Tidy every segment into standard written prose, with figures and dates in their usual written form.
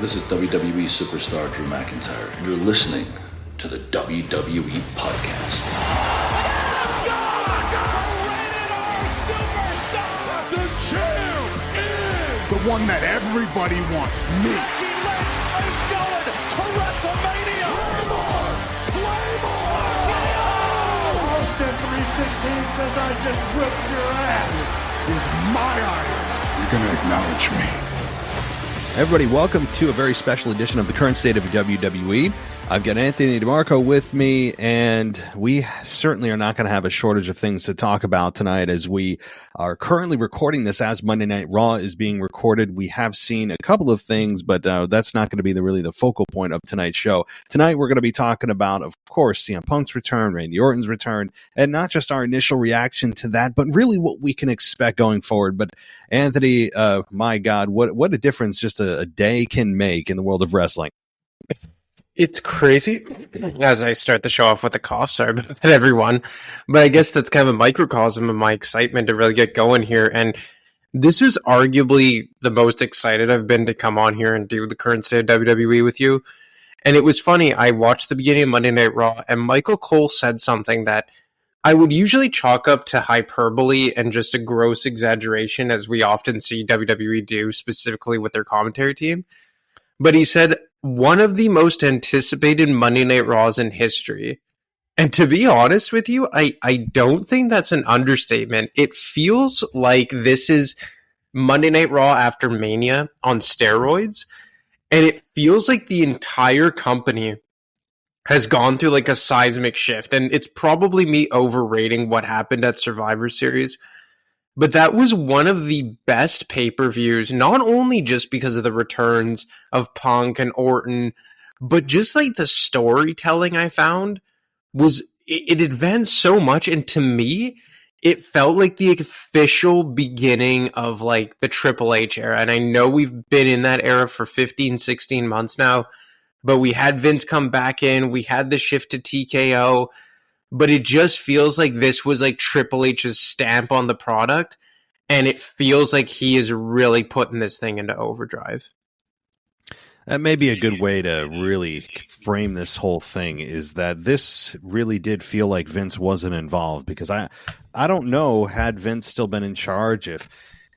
This is WWE superstar Drew McIntyre, and you're listening to the WWE Podcast. The champ is the one that everybody wants, me. It's going to WrestleMania. Claymore! Austin 316 says I just whipped your ass. This is my iron. You're going to acknowledge me. Everybody, welcome to a very special edition of the current state of WWE. I've got Anthony DeMarco with me, and we certainly are not going to have a shortage of things to talk about tonight as we are currently recording this as Monday Night Raw is being recorded. We have seen a couple of things, but that's not going to be really the focal point of tonight's show. Tonight, we're going to be talking about, of course, CM Punk's return, Randy Orton's return, and not just our initial reaction to that, but really what we can expect going forward. But Anthony, my God, what a difference just a day can make in the world of wrestling. It's crazy as I start the show off with a cough. Sorry about that, everyone. But I guess that's kind of a microcosm of my excitement to really get going here. And this is arguably the most excited I've been to come on here and do the current state of WWE with you. And it was funny. I watched the beginning of Monday Night Raw, and Michael Cole said something that I would usually chalk up to hyperbole and just a gross exaggeration, as we often see WWE do, specifically with their commentary team. But he said, one of the most anticipated Monday Night Raws in history. And to be honest with you, I don't think that's an understatement. It feels like this is Monday Night Raw after Mania on steroids. And it feels like the entire company has gone through like a seismic shift. And it's probably me overrating what happened at Survivor Series. But that was one of the best pay-per-views, not only just because of the returns of Punk and Orton, but just like the storytelling I found was, it advanced so much. And to me, it felt like the official beginning of like the Triple H era. And I know we've been in that era for 15, 16 months now, but we had Vince come back in, we had the shift to TKO. But it just feels like this was like Triple H's stamp on the product, and it feels like he is really putting this thing into overdrive. That may be a good way to really frame this whole thing, is that this really did feel like Vince wasn't involved, because I don't know, had Vince still been in charge,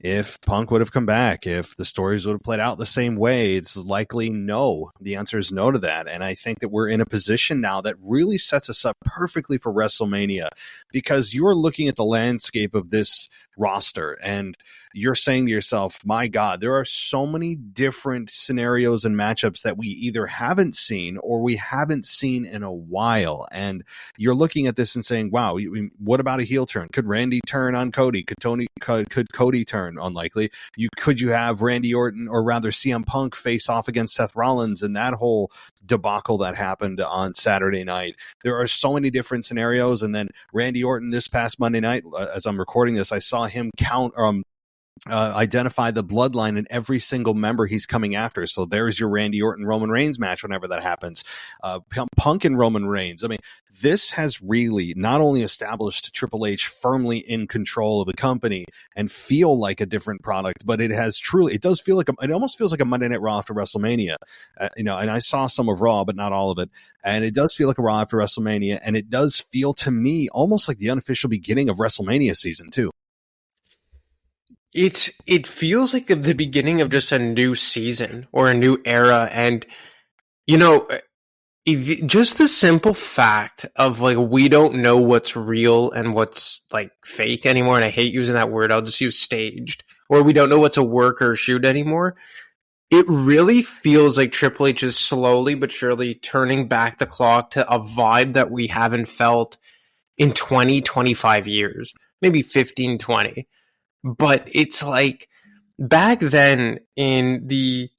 if Punk would have come back, if the stories would have played out the same way. It's likely no. The answer is no to that. And I think that we're in a position now that really sets us up perfectly for WrestleMania, because you are looking at the landscape of this roster and you're saying to yourself, my God, there are so many different scenarios and matchups that we either haven't seen or we haven't seen in a while. And you're looking at this and saying, wow, what about a heel turn? Could Randy turn on Cody? Could Cody turn? Unlikely. Could you have Randy Orton, or rather CM Punk, face off against Seth Rollins in that whole debacle that happened on Saturday night? There are so many different scenarios. And then Randy Orton this past Monday night, as I'm recording this, I saw him identify the bloodline in every single member he's coming after. So there's your Randy Orton Roman Reigns match whenever that happens. Punk and Roman Reigns. I mean, this has really not only established Triple H firmly in control of the company and feel like a different product, but it has truly, it almost feels like a Monday Night Raw after WrestleMania. And I saw some of Raw, but not all of it. And it does feel like a Raw after WrestleMania. And it does feel to me almost like the unofficial beginning of WrestleMania season 2. It feels like the beginning of just a new season or a new era. And, just the simple fact of like, we don't know what's real and what's like fake anymore. And I hate using that word. I'll just use staged. Or we don't know what's a work or a shoot anymore. It really feels like Triple H is slowly but surely turning back the clock to a vibe that we haven't felt in 20, 25 years, maybe 15, 20. But it's like back then the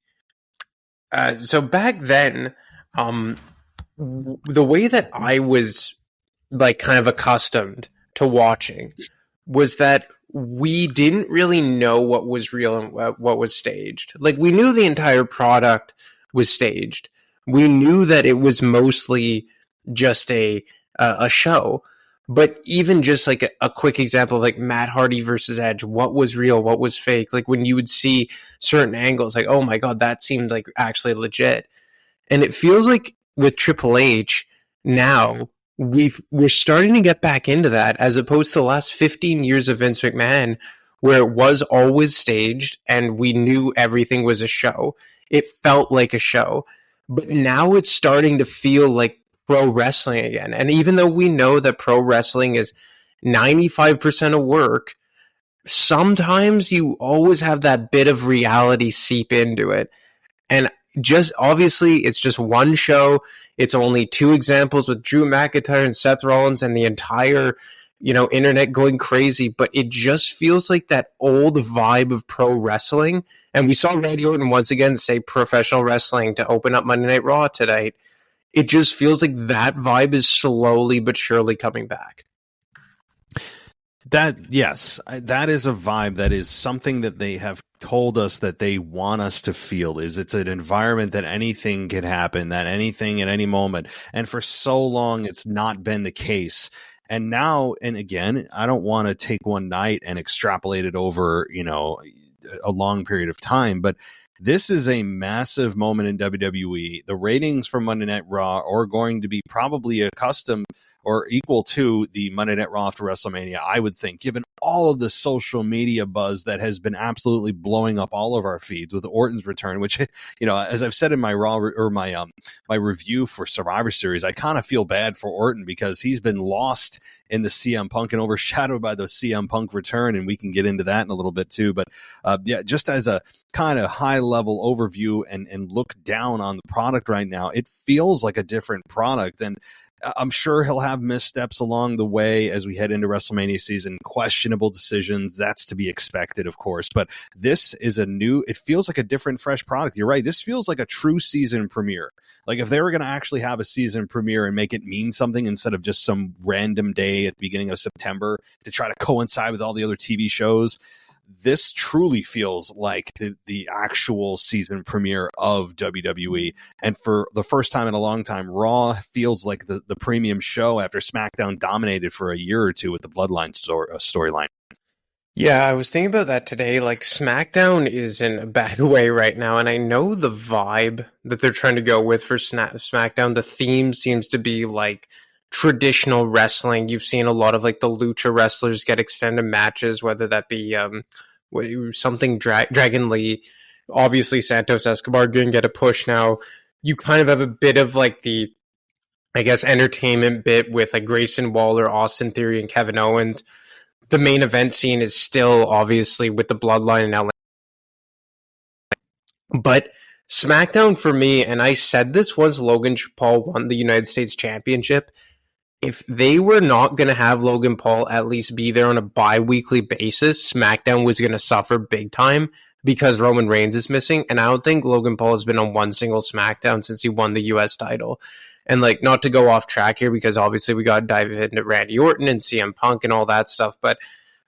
way that I was like kind of accustomed to watching was that we didn't really know what was real and what was staged. Like, we knew the entire product was staged. We knew that it was mostly just a show. But even just like a quick example of like Matt Hardy versus Edge, what was real, what was fake? Like when you would see certain angles, like, oh my God, that seemed like actually legit. And it feels like with Triple H now, we're starting to get back into that, as opposed to the last 15 years of Vince McMahon, where it was always staged and we knew everything was a show. It felt like a show. But now it's starting to feel like pro wrestling again. And even though we know that pro wrestling is 95% of work, sometimes you always have that bit of reality seep into it. And just obviously, it's just one show. It's only 2 examples with Drew McIntyre and Seth Rollins and the entire, internet going crazy. But it just feels like that old vibe of pro wrestling. And we saw Randy Orton once again say professional wrestling to open up Monday Night Raw tonight. It just feels like that vibe is slowly but surely coming back. That is a vibe. That is something that they have told us that they want us to feel. It's an environment that anything can happen, that anything at any moment. And for so long, it's not been the case. And now, and again, I don't want to take one night and extrapolate it over, a long period of time, but this is a massive moment in WWE. The ratings for Monday Night Raw are going to be probably accustomed or equal to the Monday Night Raw after WrestleMania, I would think, given all of the social media buzz that has been absolutely blowing up all of our feeds with Orton's return, which, as I've said in my Raw or my review for Survivor Series, I kind of feel bad for Orton because he's been lost in the CM Punk and overshadowed by the CM Punk return, and we can get into that in a little bit too. But just as a kind of high level overview and look down on the product right now, it feels like a different product. And I'm sure he'll have missteps along the way as we head into WrestleMania season, questionable decisions. That's to be expected, of course. But this is it feels like a different, fresh product. You're right. This feels like a true season premiere. Like if they were going to actually have a season premiere and make it mean something instead of just some random day at the beginning of September to try to coincide with all the other TV shows, this truly feels like the actual season premiere of WWE. And for the first time in a long time, Raw feels like the premium show after SmackDown dominated for a year or two with the Bloodline storyline. Yeah, I was thinking about that today. Like, SmackDown is in a bad way right now, and I know the vibe that they're trying to go with for SmackDown. The theme seems to be like traditional wrestling. You've seen a lot of like the lucha wrestlers get extended matches, whether that be something Dragon Lee. Obviously, Santos Escobar going to get a push now. You kind of have a bit of like the, I guess, entertainment bit with like Grayson Waller, Austin Theory, and Kevin Owens. The main event scene is still obviously with the Bloodline in LA. But SmackDown for me, and I said this once Logan Paul won the United States Championship, if they were not going to have Logan Paul at least be there on a bi-weekly basis, SmackDown was going to suffer big time because Roman Reigns is missing. And I don't think Logan Paul has been on one single SmackDown since he won the US title. And like, not to go off track here, because obviously we got to dive into Randy Orton and CM Punk and all that stuff. But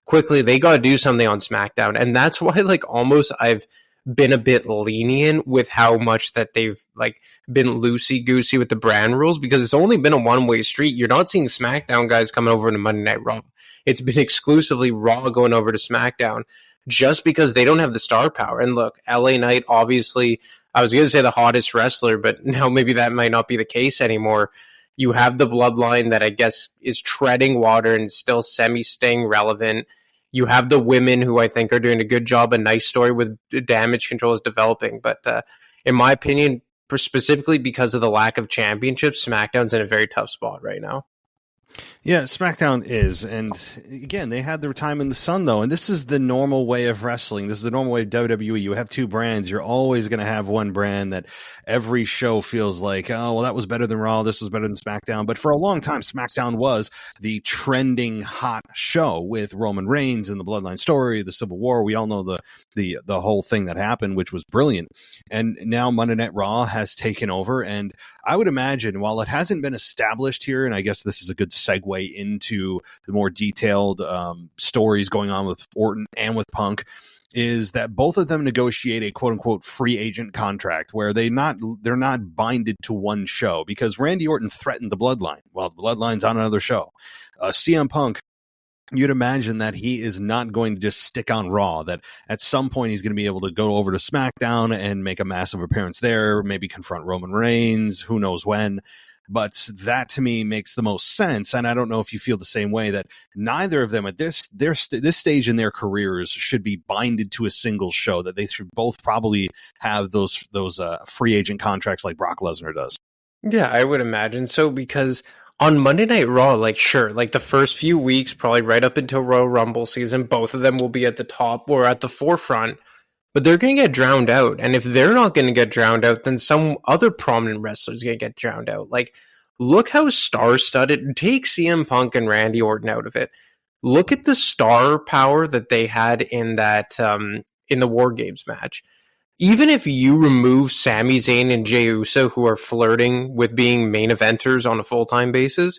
quickly, they got to do something on SmackDown. And that's why like almost I've been a bit lenient with how much that they've like been loosey-goosey with the brand rules, because it's only been a one-way street. You're not seeing SmackDown guys coming over to Monday Night Raw. It's been exclusively Raw going over to SmackDown just because they don't have the star power. And look, LA Knight, obviously, I was going to say the hottest wrestler, but now maybe that might not be the case anymore. You have the Bloodline that I guess is treading water and still semi-staying relevant. You have the women who I think are doing a good job. A nice story with Damage Control is developing. But in my opinion, specifically because of the lack of championships, SmackDown's in a very tough spot right now. Yeah, SmackDown is. And again, they had their time in the sun, though. And this is the normal way of wrestling. This is the normal way of WWE. You have 2 brands. You're always going to have one brand that every show feels like, oh, well, that was better than Raw. This was better than SmackDown. But for a long time, SmackDown was the trending hot show with Roman Reigns and the Bloodline story, the Civil War. We all know the whole thing that happened, which was brilliant. And now Monday Night Raw has taken over. And I would imagine, while it hasn't been established here, and I guess this is a good segue into the more detailed stories going on with Orton and with Punk, is that both of them negotiate a quote unquote free agent contract where they're not binded to one show, because Randy Orton threatened the Bloodline. Well, the Bloodline's on another show. CM Punk, you'd imagine that he is not going to just stick on Raw, that at some point he's going to be able to go over to SmackDown and make a massive appearance there, maybe confront Roman Reigns, who knows when. But that to me makes the most sense. And I don't know if you feel the same way, that neither of them at this stage in their careers should be binded to a single show, that they should both probably have those free agent contracts like Brock Lesnar does. Yeah, I would imagine so, because on Monday Night Raw, like, sure, like the first few weeks, probably right up until Royal Rumble season, both of them will be at the top or at the forefront, but they're going to get drowned out. And if they're not going to get drowned out, then some other prominent wrestler is going to get drowned out. Like, look how star-studded. Take CM Punk and Randy Orton out of it. Look at the star power that they had in that in the War Games match. Even if you remove Sami Zayn and Jey Uso, who are flirting with being main eventers on a full-time basis,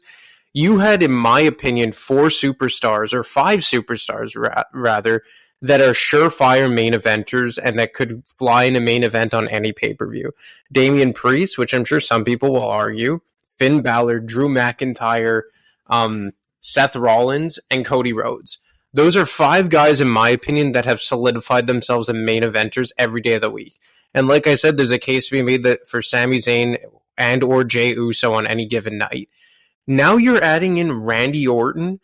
you had, in my opinion, 4 superstars, or 5 superstars rather, that are surefire main eventers and that could fly in a main event on any pay-per-view. Damian Priest, which I'm sure some people will argue, Finn Balor, Drew McIntyre, Seth Rollins, and Cody Rhodes. Those are 5 guys, in my opinion, that have solidified themselves in main eventers every day of the week. And like I said, there's a case to be made that for Sami Zayn and or Jey Uso on any given night. Now you're adding in Randy Orton,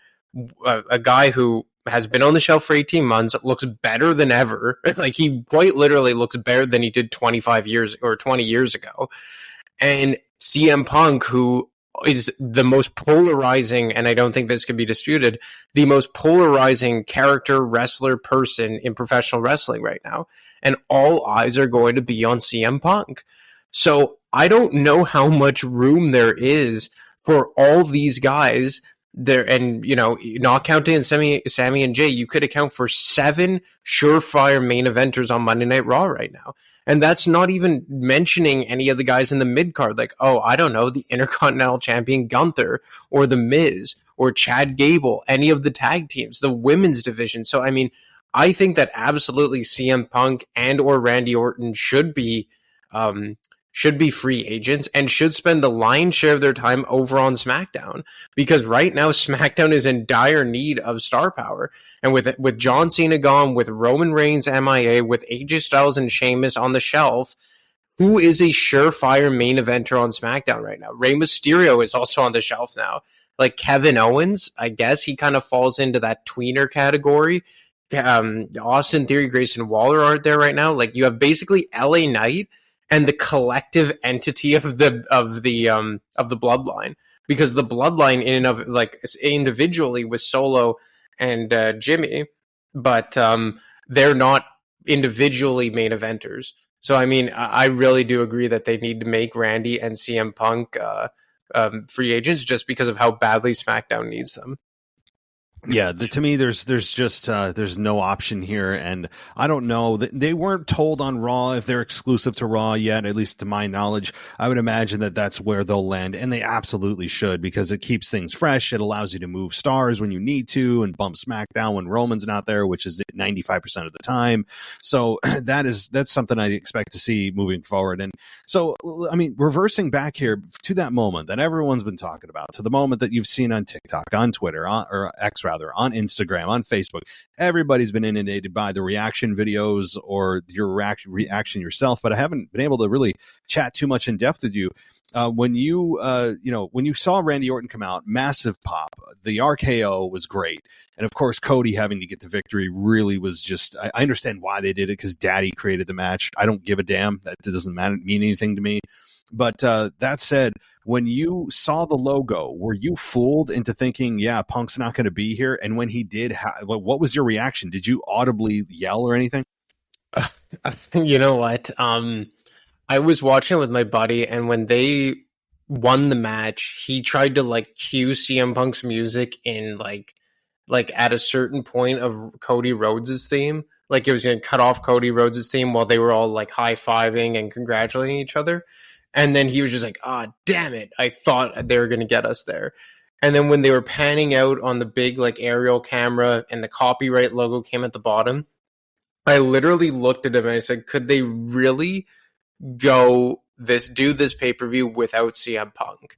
a guy who has been on the shelf for 18 months, looks better than ever. Like, he quite literally looks better than he did 25 years or 20 years ago. And CM Punk, who is the most polarizing, and I don't think this could be disputed, the most polarizing character, wrestler, person in professional wrestling right now. And all eyes are going to be on CM Punk. So I don't know how much room there is for all these guys there. And, you know, not counting Sami and Jey, you could account for 7 surefire main eventers on Monday Night Raw right now. And that's not even mentioning any of the guys in the mid-card, like, oh, I don't know, the Intercontinental Champion Gunther, or The Miz, or Chad Gable, any of the tag teams, the women's division. So, I mean, I think that absolutely CM Punk and or Randy Orton should be free agents and should spend the lion's share of their time over on SmackDown, because right now SmackDown is in dire need of star power. And with John Cena gone, with Roman Reigns MIA, with AJ Styles and Sheamus on the shelf, who is a surefire main eventer on SmackDown right now? Rey Mysterio is also on the shelf now. Like, Kevin Owens, I guess he kind of falls into that tweener category. Austin Theory, Grayson Waller aren't there right now. Like, you have basically LA Knight and the collective entity of the Bloodline, because the Bloodline in and of, like, individually was Solo and Jimmy, but they're not individually main eventers. So, I mean, I really do agree that they need to make Randy and CM Punk free agents, just because of how badly SmackDown needs them. Yeah, to me, there's just there's no option here, and I don't know. They weren't told on Raw if they're exclusive to Raw yet, at least to my knowledge. I would imagine that that's where they'll land, and they absolutely should, because it keeps things fresh. It allows you to move stars when you need to, and bump SmackDown when Roman's not there, which is 95% of the time. So that's something I expect to see moving forward. And so, I mean, reversing back here to that moment that everyone's been talking about, to the moment that you've seen on TikTok, on Twitter, or X rather, on Instagram, on Facebook, everybody's been inundated by the reaction videos or your reaction yourself, but I haven't been able to really chat too much in depth with you. When you saw Randy Orton come out, massive pop. The RKO was great. And of course, Cody having to get the victory really was just, I understand why they did it, because Daddy created the match. I don't give a damn. That doesn't mean anything to me. But that said, when you saw the logo, were you fooled into thinking, yeah, Punk's not going to be here? And when he did, what was your reaction? Did you audibly yell or anything? You know what? I was watching it with my buddy, and when they won the match, he tried to like cue CM Punk's music in like at a certain point of Cody Rhodes' theme. Like, it was going to cut off Cody Rhodes' theme while they were all like high-fiving and congratulating each other. And then he was just like, damn it, I thought they were going to get us there. And then when they were panning out on the big like aerial camera and the copyright logo came at the bottom, I literally looked at him and I said, could they really do this pay-per-view without CM Punk?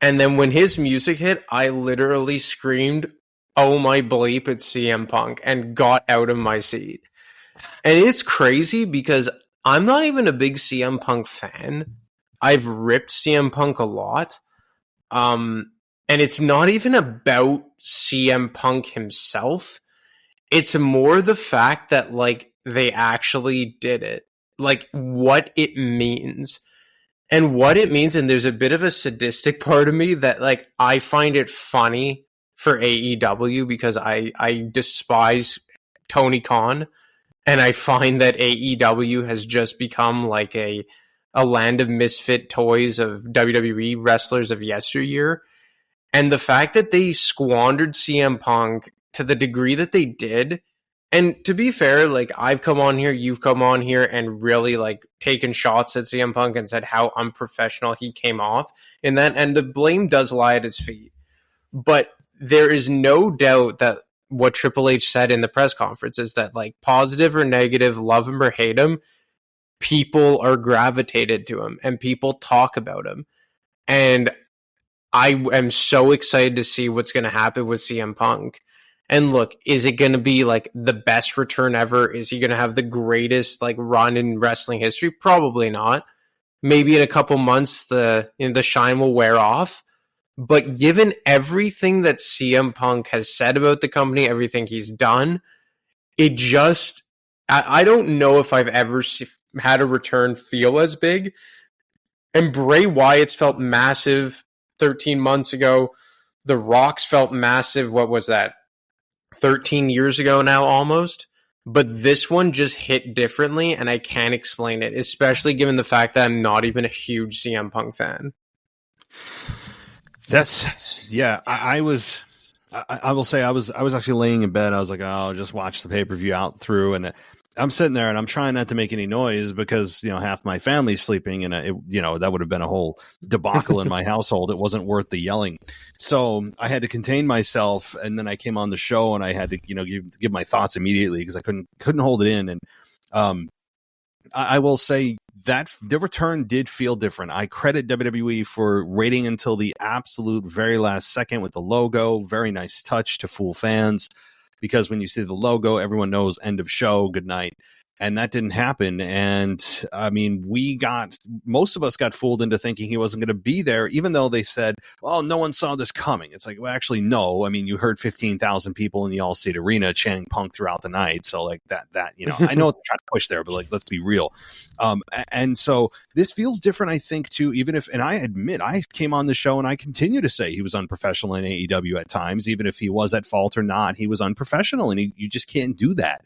And then when his music hit, I literally screamed, oh my bleep, it's CM Punk, and got out of my seat. And it's crazy because I'm not even a big CM Punk fan. I've ripped CM Punk a lot. And it's not even about CM Punk himself. It's more the fact that, like, they actually did it. Like, what it means. And what it means, and there's a bit of a sadistic part of me that, like, I find it funny for AEW because I despise Tony Khan. And I find that AEW has just become like a land of misfit toys of WWE wrestlers of yesteryear. And the fact that they squandered CM Punk to the degree that they did, and to be fair, like, I've come on here, you've come on here and really like taken shots at CM Punk and said how unprofessional he came off in that, and the blame does lie at his feet. But there is no doubt that what Triple H said in the press conference is that, like, positive or negative, love him or hate him, people are gravitated to him and people talk about him. And I am so excited to see what's going to happen with CM Punk. And look, is it going to be like the best return ever? Is he going to have the greatest like run in wrestling history? Probably not. Maybe in a couple months the shine will wear off. But given everything that CM Punk has said about the company, everything he's done, it just, I don't know if I've ever had a return feel as big. And Bray Wyatt's felt massive 13 months ago. The Rock's felt massive, what was that, 13 years ago now almost? But this one just hit differently, and I can't explain it, especially given the fact that I'm not even a huge CM Punk fan. I will say I was actually laying in bed. I was like, oh, I'll just watch the pay-per-view out through, and I'm sitting there and I'm trying not to make any noise because, half my family's sleeping, and that would have been a whole debacle in my household. It wasn't worth the yelling. So I had to contain myself, and then I came on the show and I had to, give my thoughts immediately because I couldn't hold it in. And I will say that the return did feel different. I credit WWE for waiting until the absolute very last second with the logo. Very nice touch to fool fans, because when you see the logo, everyone knows end of show, good night. And that didn't happen. And I mean, most of us got fooled into thinking he wasn't going to be there, even though they said, well, no one saw this coming. It's like, well, actually, no. I mean, you heard 15,000 people in the Allstate Arena chanting Punk throughout the night. So like that, I know they're trying to push there, but like, let's be real. And so this feels different, I think, too, and I admit, I came on the show and I continue to say he was unprofessional in AEW at times, even if he was at fault or not, he was unprofessional, and you just can't do that.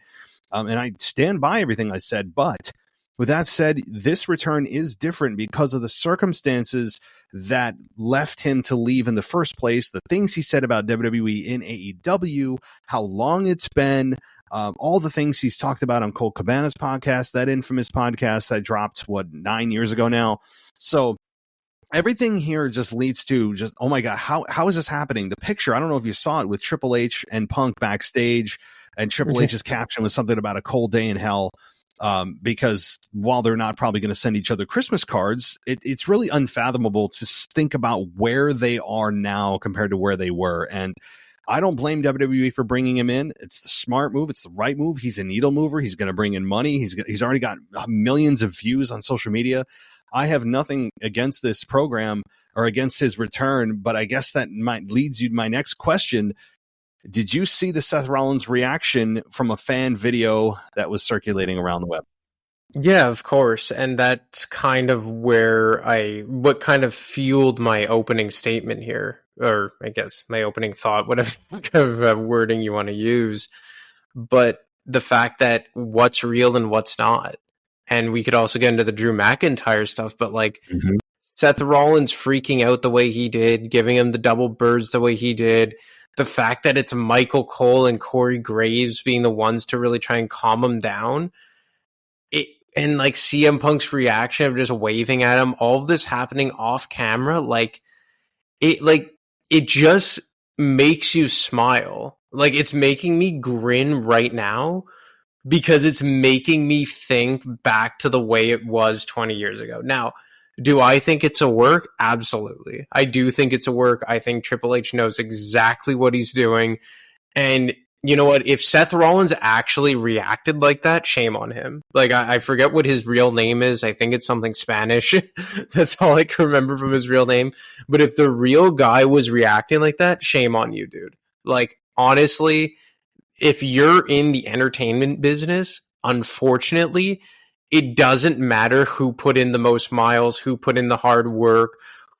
And I stand by everything I said. But with that said, this return is different because of the circumstances that left him to leave in the first place, the things he said about WWE in AEW, how long it's been, all the things he's talked about on Colt Cabana's podcast, that infamous podcast that dropped, 9 years ago now. So everything here just leads to just, oh my God, how is this happening? The picture, I don't know if you saw it, with Triple H and Punk backstage, and Triple H's caption was something about a cold day in hell, because while they're not probably going to send each other Christmas cards, it's really unfathomable to think about where they are now compared to where they were. And I don't blame WWE for bringing him in. It's the smart move. It's the right move. He's a needle mover. He's going to bring in money. He's already got millions of views on social media. I have nothing against this program or against his return, but I guess that leads you to my next question. Did you see the Seth Rollins reaction from a fan video that was circulating around the web? Yeah, of course. And that's kind of what kind of fueled my opening statement here, or I guess my opening thought, whatever kind of wording you want to use. But the fact that what's real and what's not. And we could also get into the Drew McIntyre stuff, but like Seth Rollins freaking out the way he did, giving him the double birds the way he did, the fact that it's Michael Cole and Corey Graves being the ones to really try and calm him down, and like CM Punk's reaction of just waving at him, all of this happening off camera, it just makes you smile. Like, it's making me grin right now because it's making me think back to the way it was 20 years ago. Now, do I think it's a work? Absolutely. I do think it's a work. I think Triple H knows exactly what he's doing. And you know what? If Seth Rollins actually reacted like that, shame on him. Like, I forget what his real name is. I think it's something Spanish. That's all I can remember from his real name. But if the real guy was reacting like that, shame on you, dude. Like, honestly, if you're in the entertainment business, unfortunately, it doesn't matter who put in the most miles, who put in the hard work,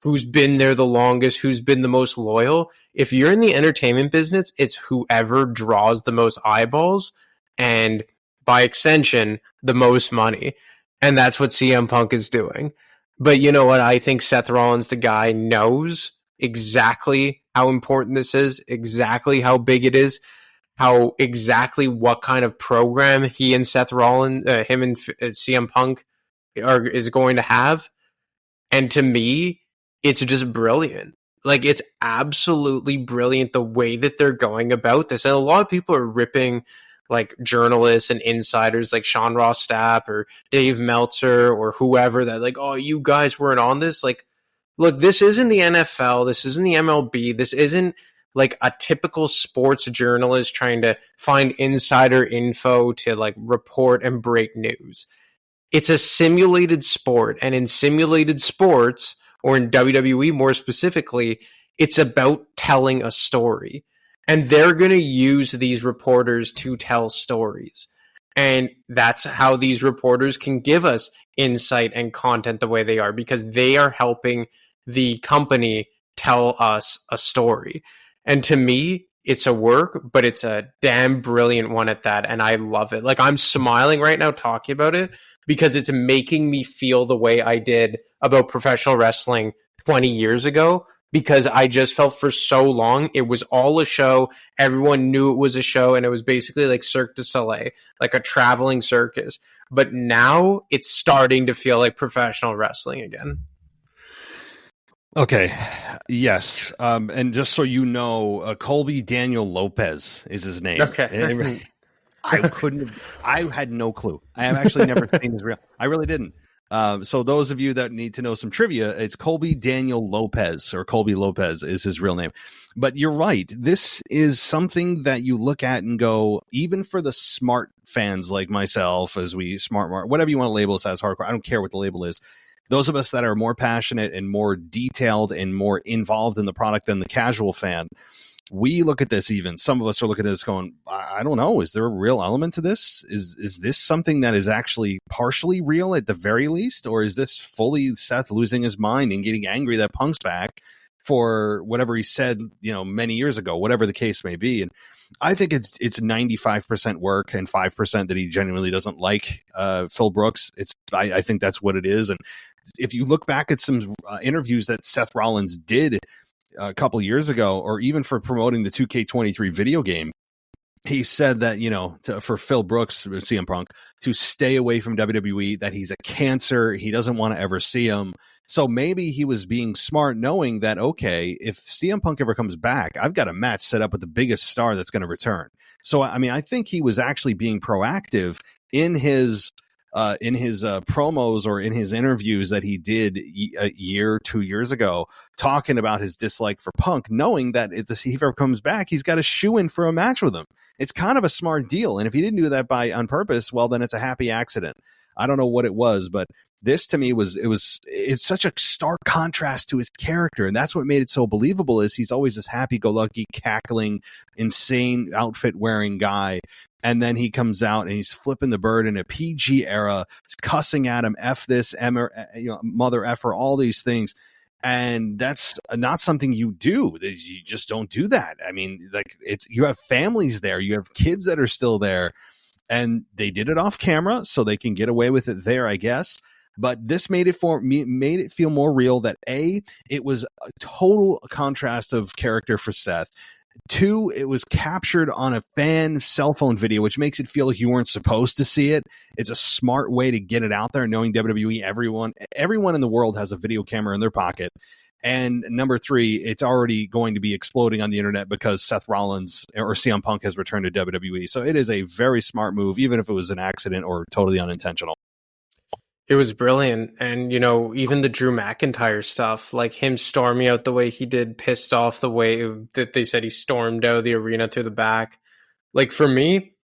who's been there the longest, who's been the most loyal. If you're in the entertainment business, it's whoever draws the most eyeballs and, by extension, the most money. And that's what CM Punk is doing. But you know what? I think Seth Rollins, the guy, knows exactly how important this is, exactly how big it is, how exactly what kind of program he and Seth Rollins, him and CM Punk is going to have. And to me, it's just brilliant. Like, it's absolutely brilliant the way that they're going about this. And a lot of people are ripping like journalists and insiders like Sean Ross Stapp or Dave Meltzer or whoever that like, oh, you guys weren't on this. Like, look, this isn't the NFL. This isn't the MLB. This isn't like a typical sports journalist trying to find insider info to like report and break news. It's a simulated sport. And in simulated sports, or in WWE more specifically, it's about telling a story. And they're going to use these reporters to tell stories. And that's how these reporters can give us insight and content the way they are, because they are helping the company tell us a story. And to me, it's a work, but it's a damn brilliant one at that. And I love it. Like, I'm smiling right now talking about it because it's making me feel the way I did about professional wrestling 20 years ago, because I just felt for so long it was all a show. Everyone knew it was a show, and it was basically like Cirque du Soleil, like a traveling circus. But now it's starting to feel like professional wrestling again. Okay. Yes. And just so you know, Colby Daniel Lopez is his name. Okay. I had no clue. I have actually never seen his real. I really didn't. So those of you that need to know some trivia, it's Colby Daniel Lopez, or Colby Lopez is his real name. But you're right. This is something that you look at and go, even for the smart fans like myself, as we smart, whatever you want to label us as, hardcore. I don't care what the label is. Those of us that are more passionate and more detailed and more involved in the product than the casual fan, we look at this. Even some of us are looking at this going, I don't know, is there a real element to this? Is this something that is actually partially real at the very least? Or is this fully Seth losing his mind and getting angry that Punk's back for whatever he said, many years ago, whatever the case may be? And I think it's 95% work and 5% that he genuinely doesn't like Phil Brooks. I think that's what it is. And if you look back at some interviews that Seth Rollins did a couple years ago, or even for promoting the 2K23 video game, he said that, for Phil Brooks, CM Punk, to stay away from WWE, that he's a cancer. He doesn't want to ever see him. So maybe he was being smart, knowing that, okay, if CM Punk ever comes back, I've got a match set up with the biggest star that's going to return. So, I mean, I think he was actually being proactive in his promos or in his interviews that he did a year, 2 years ago, talking about his dislike for Punk, knowing that if he ever comes back, he's got a shoe in for a match with him. It's kind of a smart deal. And if he didn't do that on purpose, well, then it's a happy accident. I don't know what it was, but this to me it's such a stark contrast to his character. And that's what made it so believable, is he's always this happy-go-lucky, cackling, insane outfit wearing guy. And then he comes out and he's flipping the bird in a PG era, cussing at him, F this, mother effer, all these things. And that's not something you do. You just don't do that. I mean, like, you have families there, you have kids that are still there, and they did it off camera, so they can get away with it there, I guess. But this made it feel more real. That it was a total contrast of character for Seth. 2, it was captured on a fan cell phone video, which makes it feel like you weren't supposed to see it. It's a smart way to get it out there, knowing WWE, everyone in the world has a video camera in their pocket. And number 3, it's already going to be exploding on the internet because Seth Rollins or CM Punk has returned to WWE. So it is a very smart move, even if it was an accident or totally unintentional. It was brilliant. And, you know, even the Drew McIntyre stuff, like him storming out the way he did, pissed off the way that they said he stormed out of the arena to the back. Like, for me,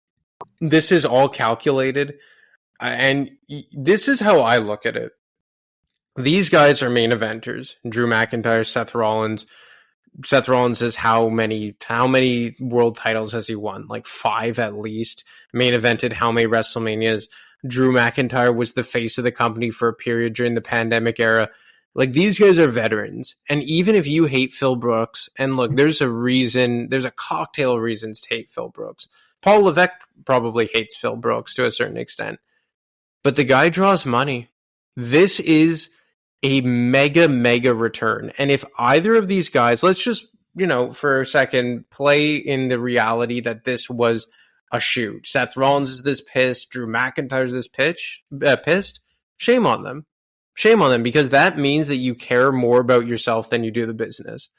this is all calculated. And this is how I look at it. These guys are main eventers. Drew McIntyre, Seth Rollins. Seth Rollins says how many world titles has he won? Like 5 at least. Main evented how many WrestleManias? Drew McIntyre was the face of the company for a period during the pandemic era. Like, these guys are veterans. And even if you hate Phil Brooks, and look, there's a cocktail of reasons to hate Phil Brooks. Paul Levesque probably hates Phil Brooks to a certain extent. But the guy draws money. This is a mega return. And if either of these guys, let's just, you know, for a second, play in the reality that this was a shoot. Seth Rollins is this pissed. Drew McIntyre's this pissed. Shame on them. Shame on them, because that means that you care more about yourself than you do the business.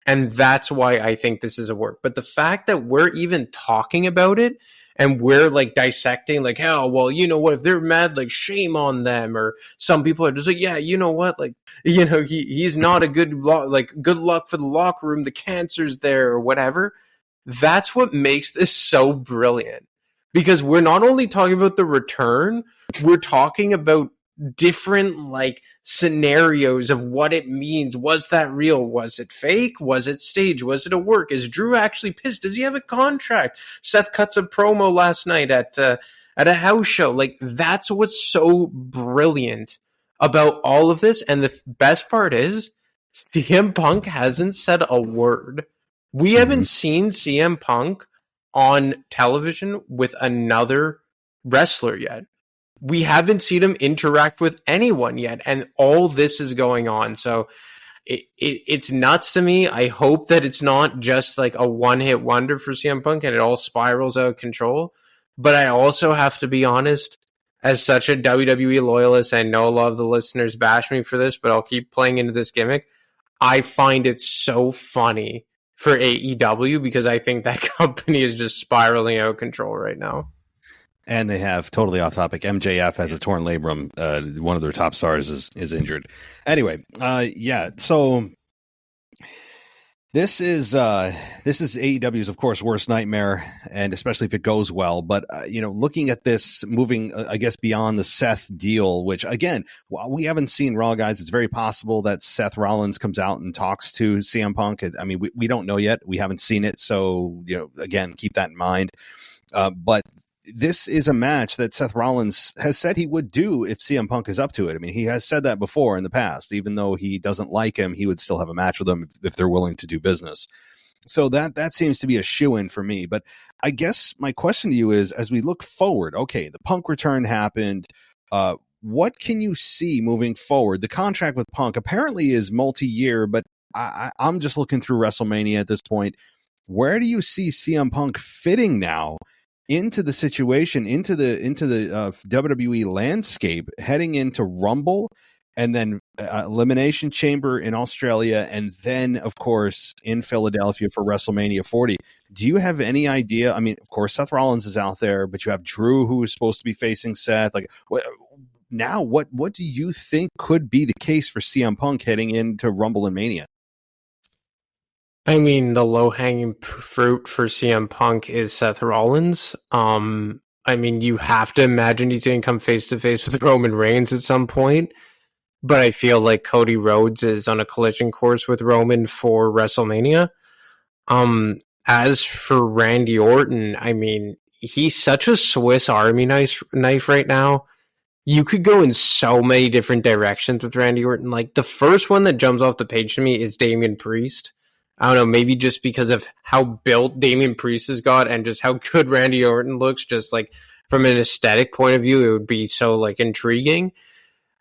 And that's why I think this is a work. But the fact that we're even talking about it and we're like dissecting, like, hell, well, you know what, if they're mad, like, shame on them. Or some people are just like, yeah, you know what, like, you know, he's not a good luck for the locker room. The cancer's there or whatever. That's what makes this so brilliant, because we're not only talking about the return, we're talking about different like scenarios of what it means. Was that real? Was it fake? Was it staged? Was it a work? Is Drew actually pissed? Does he have a contract? Seth cuts a promo last night at a house show. Like, that's what's so brilliant about all of this. And the best part is CM Punk hasn't said a word. We haven't seen CM Punk on television with another wrestler yet. We haven't seen him interact with anyone yet, and all this is going on. So it's nuts to me. I hope that it's not just like a one-hit wonder for CM Punk and it all spirals out of control. But I also have to be honest, as such a WWE loyalist, I know a lot of the listeners bash me for this, but I'll keep playing into this gimmick. I find it so funny for AEW because I think that company is just spiraling out of control right now. And they have, totally off topic, MJF has a torn labrum. One of their top stars is injured. Anyway, yeah. So this is AEW's, of course, worst nightmare, and especially if it goes well. But you know, looking at this, moving, I guess, beyond the Seth deal, which again, while we haven't seen Raw, guys, it's very possible that Seth Rollins comes out and talks to CM Punk. I mean, we don't know yet. We haven't seen it, so you know, again, keep that in mind. But this is a match that Seth Rollins has said he would do if CM Punk is up to it. I mean, he has said that before in the past. Even though he doesn't like him, he would still have a match with him if they're willing to do business. So that seems to be a shoo-in for me. But I guess my question to you is, as we look forward, okay, the Punk return happened. What can you see moving forward? The contract with Punk apparently is multi-year, but I'm just looking through WrestleMania at this point. Where do you see CM Punk fitting now into the situation, into the WWE landscape, heading into Rumble, and then Elimination Chamber in Australia, and then, of course, in Philadelphia for WrestleMania 40. Do you have any idea? I mean, of course, Seth Rollins is out there, but you have Drew, who is supposed to be facing Seth. Like, what do you think could be the case for CM Punk heading into Rumble and Mania? I mean, the low-hanging fruit for CM Punk is Seth Rollins. I mean, you have to imagine he's going to come face-to-face with Roman Reigns at some point. But I feel like Cody Rhodes is on a collision course with Roman for WrestleMania. As for Randy Orton, I mean, he's such a Swiss Army knife right now. You could go in so many different directions with Randy Orton. Like, the first one that jumps off the page to me is Damian Priest. I don't know, maybe just because of how built Damian Priest has got and just how good Randy Orton looks, just like from an aesthetic point of view, it would be so like intriguing.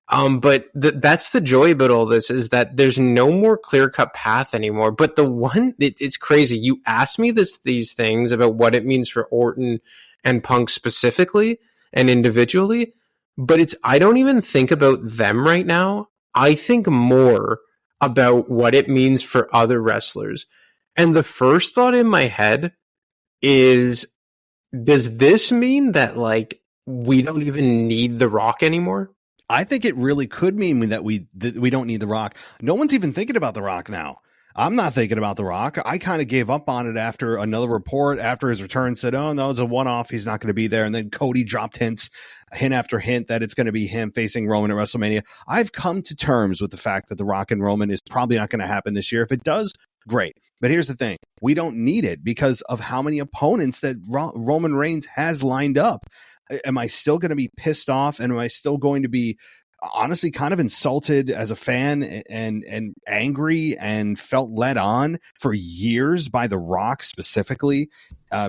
But that's the joy about all this, is that there's no more clear-cut path anymore. But the one, it's crazy. You asked me these things about what it means for Orton and Punk specifically and individually, but I don't even think about them right now. I think more about what it means for other wrestlers. And the first thought in my head is, does this mean that like we don't even need The Rock anymore? I think it really could mean that we don't need The Rock. No one's even thinking about The Rock now. I'm not thinking about The Rock. I kind of gave up on it after another report after his return said, oh, no, it's a one-off. He's not going to be there. And then Cody dropped hint after hint that it's going to be him facing Roman at WrestleMania. I've come to terms with the fact that The Rock and Roman is probably not going to happen this year. If it does, great. But here's the thing. We don't need it because of how many opponents that Roman Reigns has lined up. Am I still going to be pissed off? And am I still going to be honestly kind of insulted as a fan and angry and felt led on for years by The Rock specifically?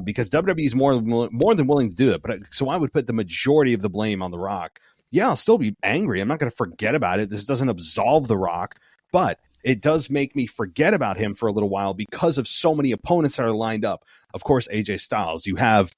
Because WWE is more than willing to do it. But so I would put the majority of the blame on The Rock. Yeah, I'll still be angry. I'm not going to forget about it. This doesn't absolve The Rock, but it does make me forget about him for a little while because of so many opponents that are lined up. Of course, AJ Styles. You have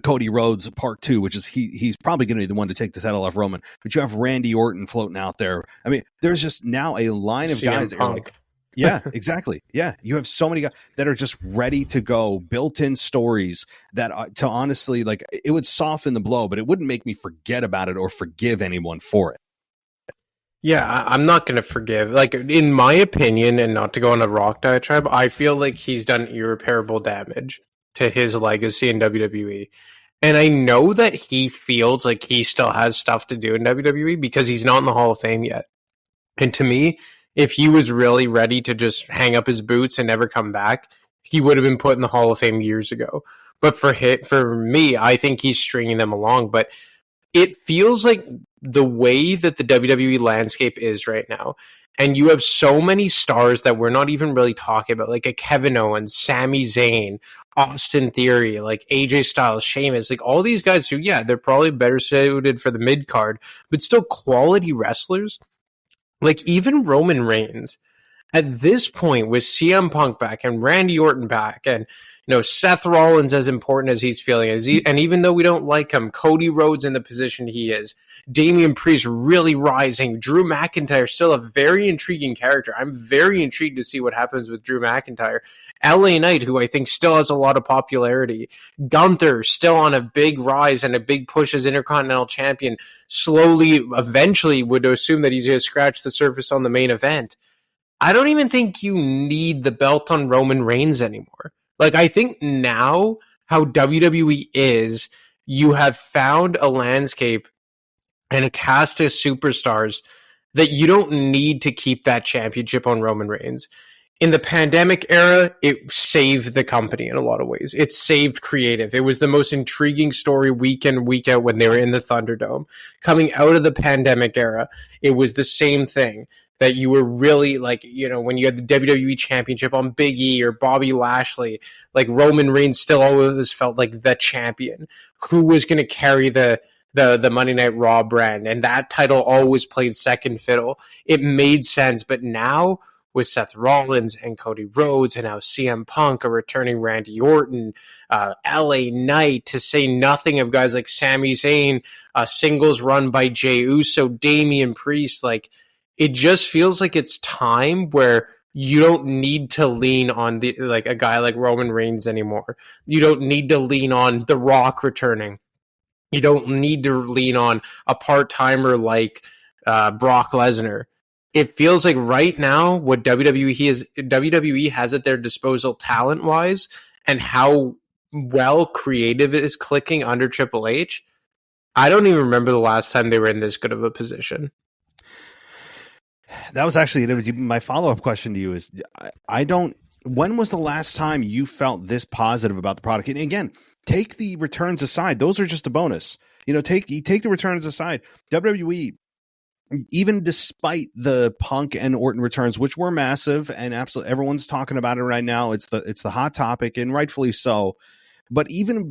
Cody Rhodes Part 2, which is he's probably going to be the one to take the title off Roman. But you have Randy Orton floating out there. I mean, there's just now a line of guys that are like, yeah, exactly. Yeah, you have so many guys that are just ready to go, built-in stories that to honestly, like, it would soften the blow, but it wouldn't make me forget about it or forgive anyone for it. Yeah, I'm not going to forgive. Like, in my opinion, and not to go on a Rock diatribe, I feel like he's done irreparable damage to his legacy in WWE. And I know that he feels like he still has stuff to do in WWE because he's not in the Hall of Fame yet. And to me, if he was really ready to just hang up his boots and never come back, he would have been put in the Hall of Fame years ago. But for me, I think he's stringing them along. But it feels like the way that the WWE landscape is right now, and you have so many stars that we're not even really talking about, like a Kevin Owens, Sami Zayn, Austin Theory, like AJ Styles, Sheamus, like all these guys who, yeah, they're probably better suited for the mid card, but still quality wrestlers. Like even Roman Reigns, at this point with CM Punk back and Randy Orton back and Seth Rollins as important as he's feeling, and even though we don't like him, Cody Rhodes in the position he is, Damian Priest really rising, Drew McIntyre still a very intriguing character. I'm very intrigued to see what happens with Drew McIntyre. LA Knight, who I think still has a lot of popularity. Gunther still on a big rise and a big push as Intercontinental Champion. Slowly, eventually would assume that he's going to scratch the surface on the main event. I don't even think you need the belt on Roman Reigns anymore. Like, I think now how WWE is, you have found a landscape and a cast of superstars that you don't need to keep that championship on Roman Reigns. In the pandemic era, it saved the company in a lot of ways. It saved creative. It was the most intriguing story week in, week out when they were in the Thunderdome. Coming out of the pandemic era, it was the same thing. That you were really like, when you had the WWE Championship on Big E or Bobby Lashley, like Roman Reigns still always felt like the champion who was going to carry the Monday Night Raw brand. And that title always played second fiddle. It made sense. But now with Seth Rollins and Cody Rhodes and now CM Punk, a returning Randy Orton, LA Knight, to say nothing of guys like Sami Zayn, singles run by Jey Uso, Damian Priest, like, it just feels like it's time where you don't need to lean on a guy like Roman Reigns anymore. You don't need to lean on The Rock returning. You don't need to lean on a part-timer like Brock Lesnar. It feels like right now what WWE has at their disposal talent-wise and how well creative is clicking under Triple H. I don't even remember the last time they were in this good of a position. That was actually my follow-up question to you is, when was the last time you felt this positive about the product? And again, take the returns aside. Those are just a bonus. Take the returns aside. WWE, even despite the Punk and Orton returns, which were massive and absolutely everyone's talking about it right now. It's the hot topic and rightfully so. But even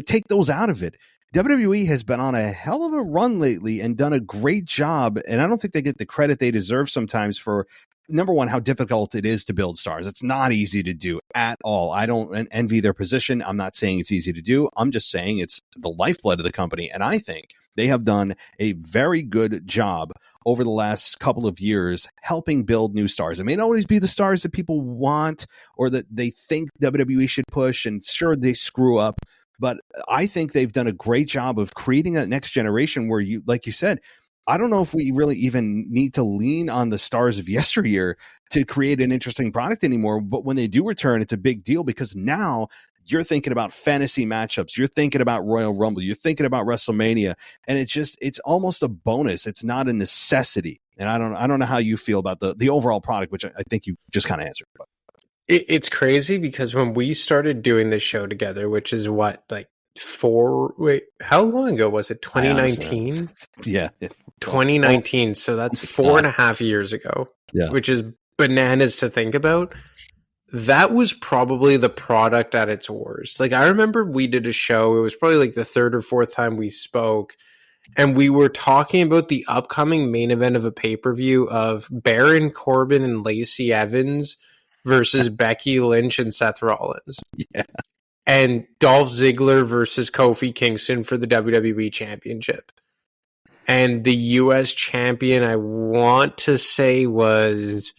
take those out of it. WWE has been on a hell of a run lately and done a great job, and I don't think they get the credit they deserve sometimes for number one, how difficult it is to build stars. It's not easy to do at all. I don't envy their position. I'm not saying it's easy to do. I'm just saying it's the lifeblood of the company. And I think they have done a very good job over the last couple of years helping build new stars. It may not always be the stars that people want or that they think WWE should push, and sure, they screw up. But I think they've done a great job of creating that next generation where you, like you said, I don't know if we really even need to lean on the stars of yesteryear to create an interesting product anymore. But when they do return, it's a big deal because now you're thinking about fantasy matchups. You're thinking about Royal Rumble. You're thinking about WrestleMania. And it's almost a bonus. It's not a necessity. And I don't know how you feel about the overall product, which I think you just kind of answered. It's crazy because when we started doing this show together, which is what, like how long ago was it? 2019? Yeah. 2019. So that's 4.5 years ago, which is bananas to think about. That was probably the product at its worst. Like, I remember we did a show. It was probably like the third or fourth time we spoke. And we were talking about the upcoming main event of a pay-per-view of Baron Corbin and Lacey Evans versus Becky Lynch and Seth Rollins. Yeah. And Dolph Ziggler versus Kofi Kingston for the WWE Championship. And the US champion, I want to say, was...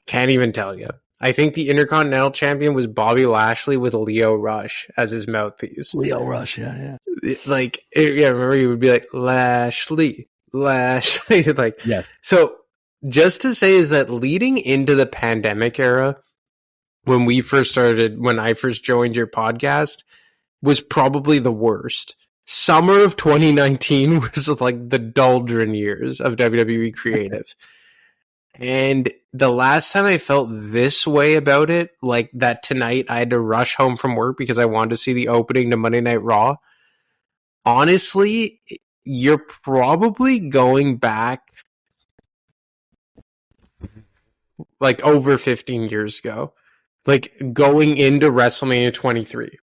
Can't even tell you. I think the Intercontinental champion was Bobby Lashley with Leo Rush as his mouthpiece. Leo Rush, yeah. Like, yeah, remember he would be like, Lashley. Like, yes. So, just to say is that leading into the pandemic era, when I first joined your podcast, was probably the worst. Summer of 2019 was like the doldrum years of WWE creative. And the last time I felt this way about it, like that tonight I had to rush home from work because I wanted to see the opening to Monday Night Raw. Honestly, you're probably going back like over 15 years ago. Like going into WrestleMania 23.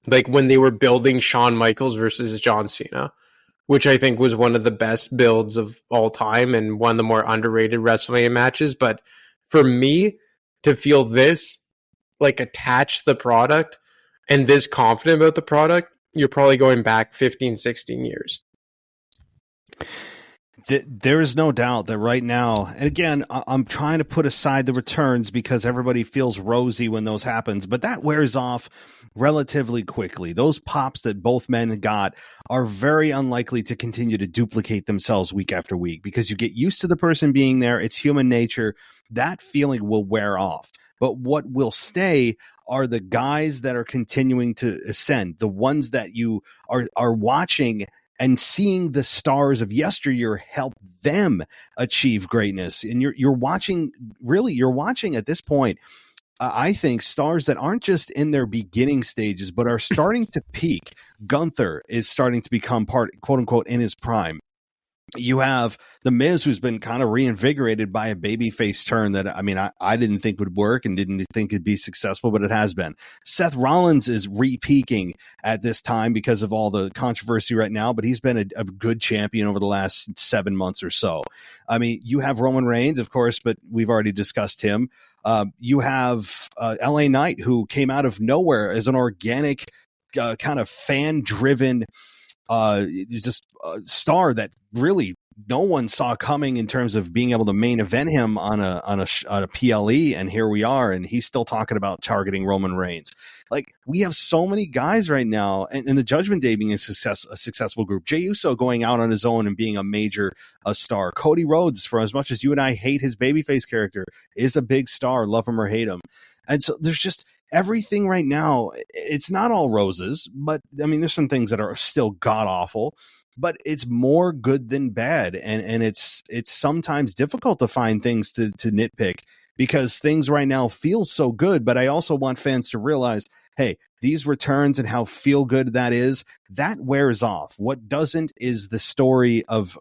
Like when they were building Shawn Michaels versus John Cena, which I think was one of the best builds of all time and one of the more underrated WrestleMania matches. But for me to feel this, like attached to the product and this confident about the product, you're probably going back 15, 16 years. There is no doubt that right now, and again, I'm trying to put aside the returns because everybody feels rosy when those happens, but that wears off relatively quickly. Those pops that both men got are very unlikely to continue to duplicate themselves week after week because you get used to the person being there. It's human nature. That feeling will wear off. But what will stay are the guys that are continuing to ascend, the ones that you are watching and seeing the stars of yesteryear help them achieve greatness. And you're watching at this point, I think, stars that aren't just in their beginning stages, but are starting to peak. Gunther is starting to become part, quote unquote, in his prime. You have The Miz, who's been kind of reinvigorated by a babyface turn that, I mean, I didn't think would work and didn't think it'd be successful, but it has been. Seth Rollins is re-peaking at this time because of all the controversy right now, but he's been a good champion over the last 7 months or so. I mean, you have Roman Reigns, of course, but we've already discussed him. You have LA Knight, who came out of nowhere as an organic kind of fan-driven star that really no one saw coming in terms of being able to main event him on a PLE, and here we are, and he's still talking about targeting Roman Reigns. Like, we have so many guys right now, and the Judgment Day being a successful group. Jey Uso going out on his own and being a major star. Cody Rhodes, for as much as you and I hate his babyface character, is a big star, love him or hate him. And so there's just everything right now. It's not all roses, but I mean, there's some things that are still god awful, but it's more good than bad. And it's sometimes difficult to find things to nitpick because things right now feel so good. But I also want fans to realize, hey, these returns and how feel good that wears off. What doesn't is the story of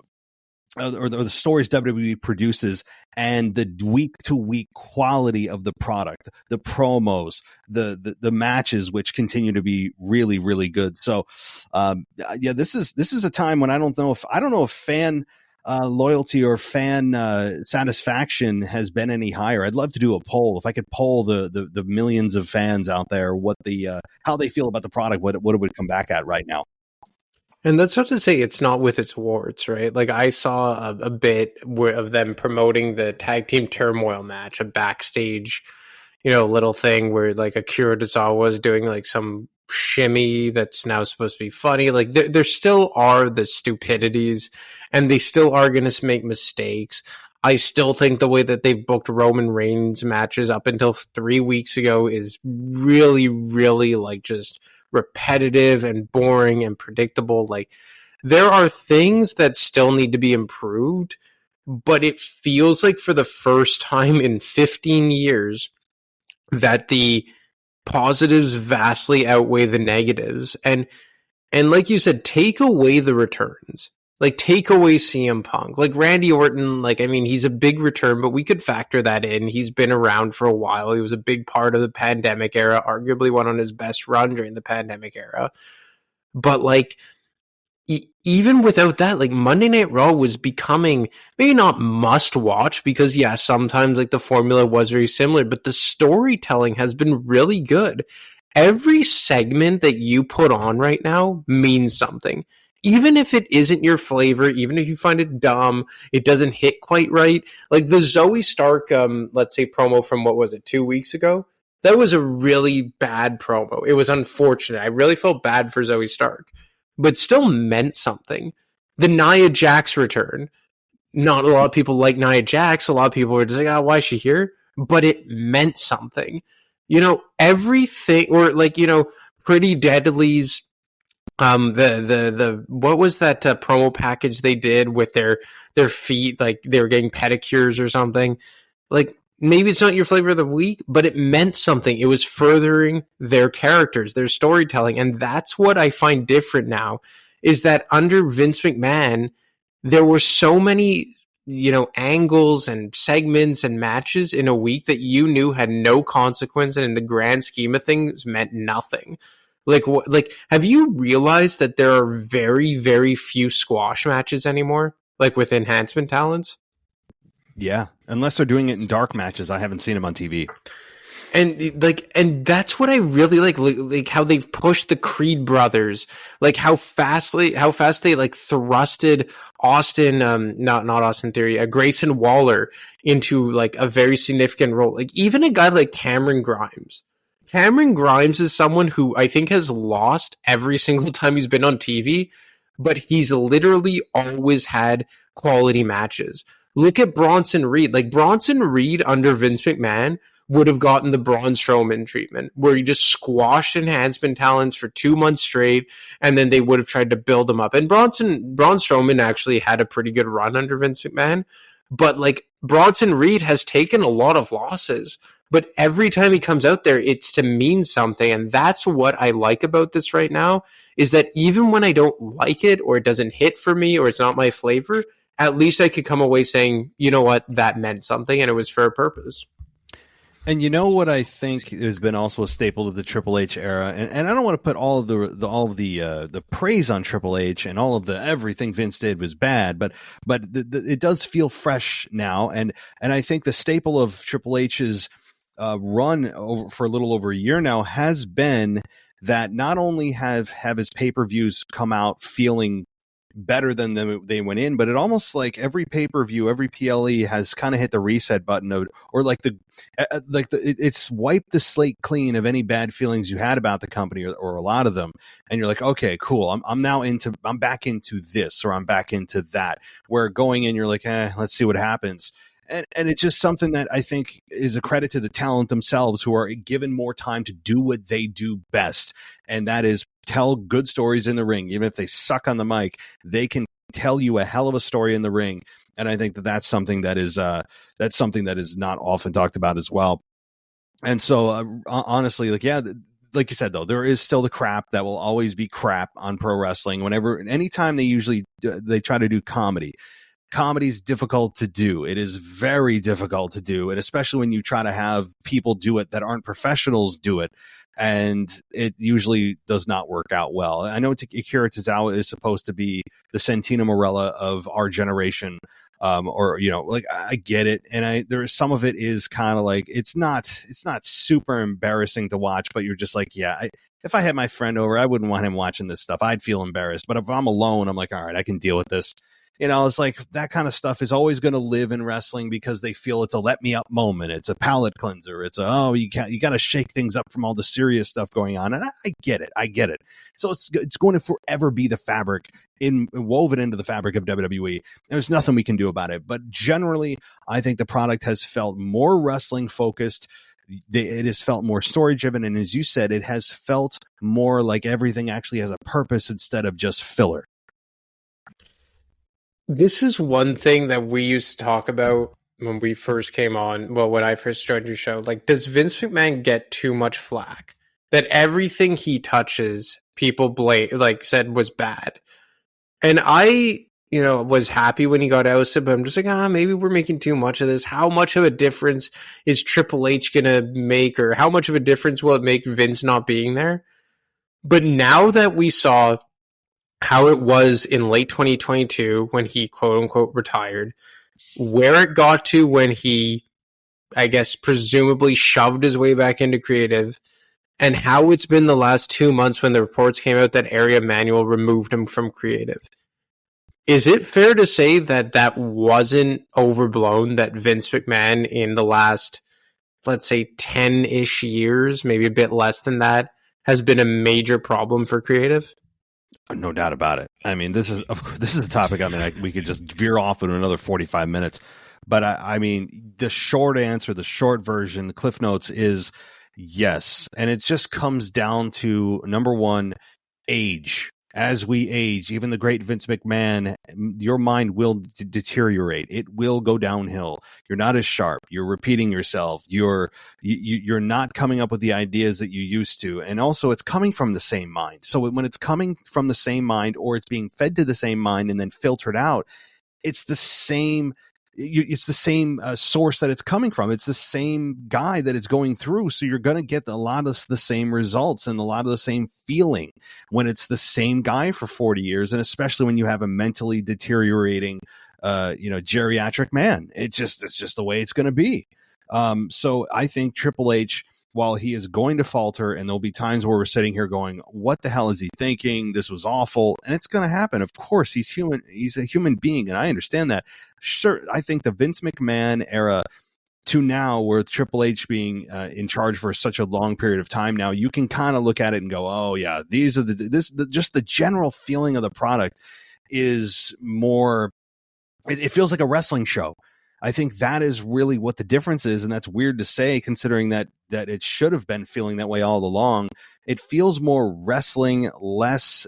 or the stories WWE produces and the week-to-week quality of the product, the promos, the matches, which continue to be really, really good. So, this is a time when I don't know if fan loyalty or fan satisfaction has been any higher. I'd love to do a poll. If I could poll the millions of fans out there, what how they feel about the product, what it would come back at right now. And that's not to say it's not with its warts, right? Like I saw a bit of them promoting the tag team turmoil match, a backstage, little thing where like Akira Tozawa was doing like some shimmy that's now supposed to be funny. Like there still are the stupidities, and they still are going to make mistakes. I still think the way that they've booked Roman Reigns matches up until 3 weeks ago is really, really like just repetitive and boring and predictable. Like there are things that still need to be improved, but it feels like for the first time in 15 years that the positives vastly outweigh the negatives. And like you said, take away the returns. Like take away CM Punk. Like Randy Orton, like I mean, he's a big return, but we could factor that in. He's been around for a while. He was a big part of the pandemic era, arguably went on his best run during the pandemic era. But like even without that, like Monday Night Raw was becoming maybe not must watch because yeah, sometimes like the formula was very similar, but the storytelling has been really good. Every segment that you put on right now means something. Even if it isn't your flavor, even if you find it dumb, it doesn't hit quite right. Like the Zoe Stark, let's say promo from what was it, 2 weeks ago? That was a really bad promo. It was unfortunate. I really felt bad for Zoe Stark, but still meant something. The Nia Jax return. Not a lot of people like Nia Jax. A lot of people were just like, why is she here? But it meant something. Everything, or like, Pretty Deadly's the what was that promo package they did with their feet, like they were getting pedicures or something. Like maybe it's not your flavor of the week, but it meant something. It was furthering their characters, their storytelling, and that's what I find different now is that under Vince McMahon there were so many angles and segments and matches in a week that you knew had no consequence and in the grand scheme of things meant nothing. Like, have you realized that there are very, very few squash matches anymore? Like with enhancement talents? Yeah, unless they're doing it in dark matches, I haven't seen them on TV. And that's what I really like how they've pushed the Creed brothers, like how fast they like thrusted Austin, not Austin Theory, Grayson Waller into like a very significant role. Like even a guy like Cameron Grimes. Cameron Grimes is someone who I think has lost every single time he's been on TV, but he's literally always had quality matches. Look at Bronson Reed. Like Bronson Reed under Vince McMahon would have gotten the Braun Strowman treatment, where he just squashed enhancement talents for 2 months straight, and then they would have tried to build him up. And Braun Strowman actually had a pretty good run under Vince McMahon, but like Bronson Reed has taken a lot of losses. But every time he comes out there, it's to mean something. And that's what I like about this right now, is that even when I don't like it or it doesn't hit for me or it's not my flavor, at least I could come away saying, you know what, that meant something and it was for a purpose. And you know what I think has been also a staple of the Triple H era, and I don't want to put all of the praise on Triple H and all of the everything Vince did was bad, but it does feel fresh now, and I think the staple of Triple H's run for a little over a year now has been that not only have his pay-per-views come out feeling better than they went in, but it almost like every pay-per-view, every PLE has kind of hit the reset button or it's wiped the slate clean of any bad feelings you had about the company or a lot of them, and you're like, okay, cool, I'm back into this, or I'm back into that, where going in you're like, let's see what happens. And it's just something that I think is a credit to the talent themselves, who are given more time to do what they do best. And that is tell good stories in the ring. Even if they suck on the mic, they can tell you a hell of a story in the ring. And I think that's something that is not often talked about as well. And so honestly, like you said, though, there is still the crap that will always be crap on pro wrestling. Anytime they try to do comedy. Comedy's difficult to do. It is very difficult to do. And especially when you try to have people do it that aren't professionals do it. and it usually does not work out well. I know Akira Tozawa is supposed to be the Santino Marella of our generation, or like I get it, and there's some of it is kind of like it's not super embarrassing to watch, but you're just like, yeah, if I had my friend over, I wouldn't want him watching this stuff. I'd feel embarrassed, but if I'm alone, I'm like, all right, I can deal with this. It's like that kind of stuff is always going to live in wrestling because they feel it's a let me up moment. It's a palate cleanser. It's you got to shake things up from all the serious stuff going on. And I get it. So it's going to forever be the fabric woven into the fabric of WWE. There's nothing we can do about it. But generally, I think the product has felt more wrestling focused. It has felt more story driven. And as you said, it has felt more like everything actually has a purpose instead of just filler. This is one thing that we used to talk about when we first came on. Well, when I first joined your show, like, does Vince McMahon get too much flack? That everything he touches, people said was bad. And I, was happy when he got ousted, but I'm just like, maybe we're making too much of this. How much of a difference is Triple H going to make, or how much of a difference will it make Vince not being there? But now that we saw how it was in late 2022 when he quote unquote retired, where it got to when he, I guess, presumably shoved his way back into creative, and how it's been the last 2 months when the reports came out that Area Manuel removed him from creative. Is it fair to say that wasn't overblown, that Vince McMahon in the last, let's say, 10-ish years, maybe a bit less than that, has been a major problem for creative? No doubt about it. I mean, this is a topic. I mean, we could just veer off in another 45 minutes. But I mean, the short answer, the short version, the Cliff Notes is yes. And it just comes down to, number one, age. As we age, even the great Vince McMahon, your mind will deteriorate. It will go downhill. You're not as sharp. You're repeating yourself. You're not coming up with the ideas that you used to. And also, it's coming from the same mind. So when it's coming from the same mind, or it's being fed to the same mind and then filtered out, it's the same. It's the same source that it's coming from. It's the same guy that it's going through. So you're going to get a lot of the same results and a lot of the same feeling when it's the same guy for 40 years. And especially when you have a mentally deteriorating, geriatric man, it's just the way it's going to be. So I think Triple H, while he is going to falter, and there'll be times where we're sitting here going, what the hell is he thinking? This was awful. And it's going to happen. Of course, he's human. He's a human being. And I understand that. Sure. I think the Vince McMahon era to now, where Triple H being in charge for such a long period of time now, you can kind of look at it and go, oh yeah, these are just the general feeling of the product is more, it feels like a wrestling show. I think that is really what the difference is, and that's weird to say considering that it should have been feeling that way all along. It feels more wrestling, less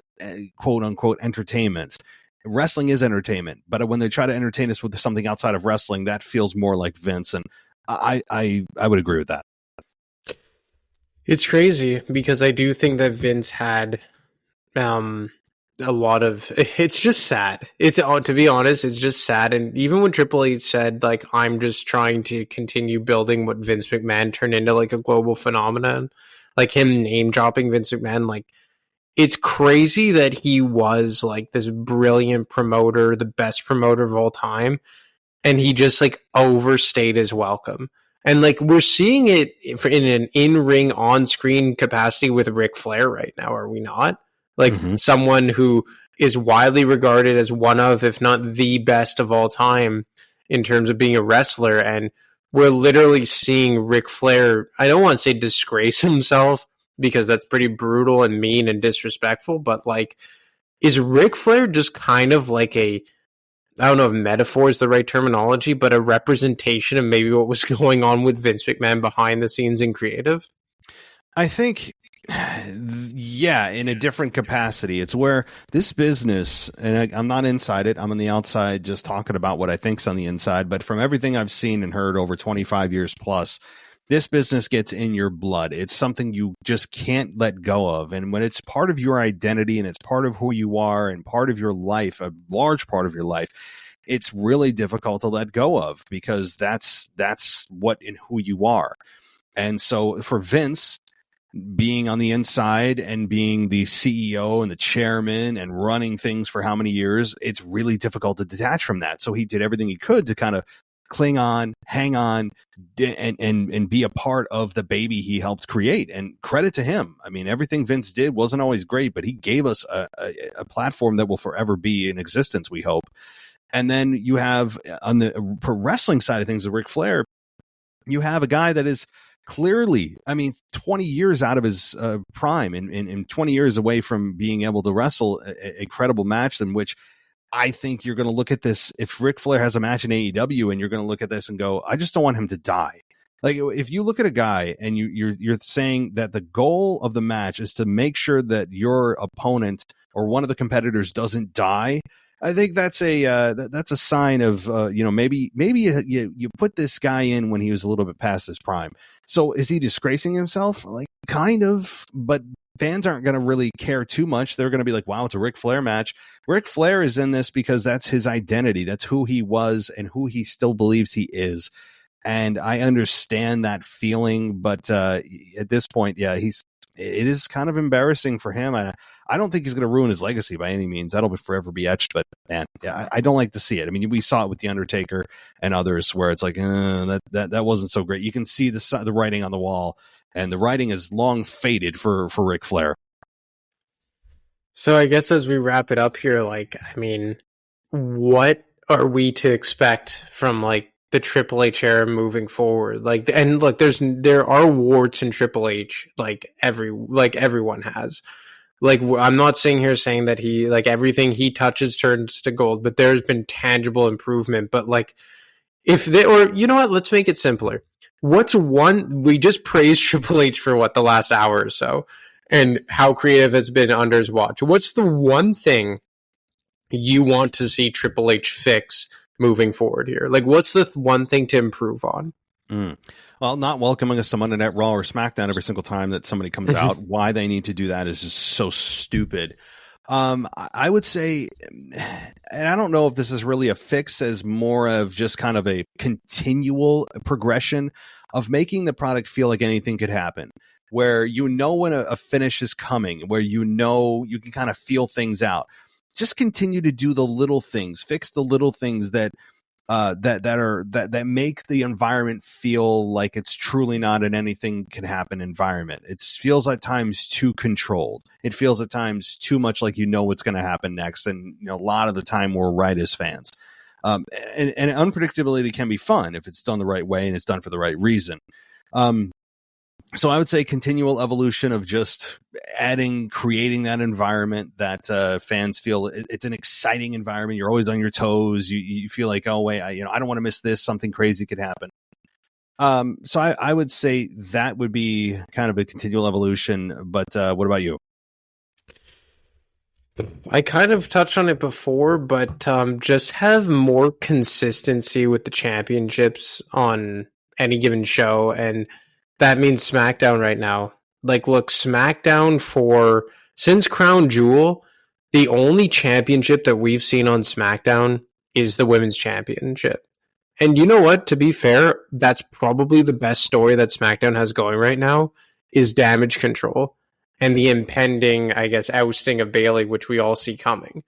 quote-unquote entertainment. Wrestling is entertainment, but when they try to entertain us with something outside of wrestling, that feels more like Vince, and I would agree with that. It's crazy because I do think that Vince had a lot of, it's just sad. It's, to be honest, it's just sad. And even when Triple H said, like, I'm just trying to continue building what Vince McMahon turned into, like, a global phenomenon, like him name dropping Vince McMahon, like, it's crazy that he was like this brilliant promoter, the best promoter of all time, and he just like overstayed his welcome. And like we're seeing it in an in-ring, on-screen capacity with Ric Flair right now, are we not? Like someone who is widely regarded as one of, if not the best of all time in terms of being a wrestler. And we're literally seeing Ric Flair, I don't want to say disgrace himself because that's pretty brutal and mean and disrespectful, but like, is Ric Flair just kind of like I don't know if metaphor is the right terminology, but a representation of maybe what was going on with Vince McMahon behind the scenes in creative? I think, yeah, in a different capacity. It's where this business, and I'm not inside it, I'm on the outside just talking about what I think's on the inside, but from everything I've seen and heard over 25 years plus, this business gets in your blood. It's something you just can't let go of. And when it's part of your identity and it's part of who you are and part of your life, a large part of your life, it's really difficult to let go of because that's what and who you are. And so for Vince, being on the inside and being the CEO and the chairman and running things for how many years, it's really difficult to detach from that. So he did everything he could to kind of cling on, hang on, and be a part of the baby he helped create. And credit to him. I mean, everything Vince did wasn't always great, but he gave us a platform that will forever be in existence, we hope. And then you have on the pro wrestling side of things with Ric Flair, you have a guy that is clearly, 20 years out of his prime and 20 years away from being able to wrestle a credible match in which I think you're going to look at this. If Ric Flair has a match in AEW and you're going to look at this and go, I just don't want him to die. Like if you look at a guy and you're saying that the goal of the match is to make sure that your opponent or one of the competitors doesn't die, I think that's a sign of maybe you put this guy in when he was a little bit past his prime. So is he disgracing himself? Like kind of, but fans aren't going to really care too much. They're going to be like, wow, it's a Ric Flair match. Ric Flair is in this because that's his identity. That's who he was and who he still believes he is. And I understand that feeling, but at this point, yeah, it is kind of embarrassing for him. I don't think he's going to ruin his legacy by any means. That'll forever be etched, but man, yeah, I don't like to see it. I mean, we saw it with The Undertaker and others where it's like, that wasn't so great. You can see the writing on the wall, and the writing is long faded for Ric Flair. So I guess as we wrap it up here, what are we to expect from the Triple H era moving forward? There are warts in Triple H, everyone has. I'm not sitting here saying that he everything he touches turns to gold, but there's been tangible improvement. But you know what? Let's make it simpler. We just praised Triple H for the last hour or so, and how creative has been under his watch. What's the one thing you want to see Triple H fix moving forward here? What's the one thing to improve on? Well, not welcoming us to Monday Night Raw or SmackDown every single time that somebody comes out. Why they need to do that is just so stupid. I would say, and I don't know if this is really a fix, as more of just kind of a continual progression of making the product feel like anything could happen, where when a finish is coming, where you can kind of feel things out. Just continue to do the little things, fix the little things that make the environment feel like it's truly not an anything can happen environment. It feels at times too controlled. It feels at times too much like what's going to happen next. And a lot of the time we're right as fans. And unpredictability can be fun if it's done the right way and it's done for the right reason. So I would say continual evolution of just creating that environment that fans feel it's an exciting environment. You're always on your toes. You feel like, oh wait, I don't want to miss this. Something crazy could happen. So I would say that would be kind of a continual evolution. But what about you? I kind of touched on it before, but just have more consistency with the championships on any given show, and that means SmackDown right now. Look, SmackDown since Crown Jewel, the only championship that we've seen on SmackDown is the Women's Championship. And you know what? To be fair, that's probably the best story that SmackDown has going right now is Damage Control and the impending, I guess, ousting of Bayley, which we all see coming.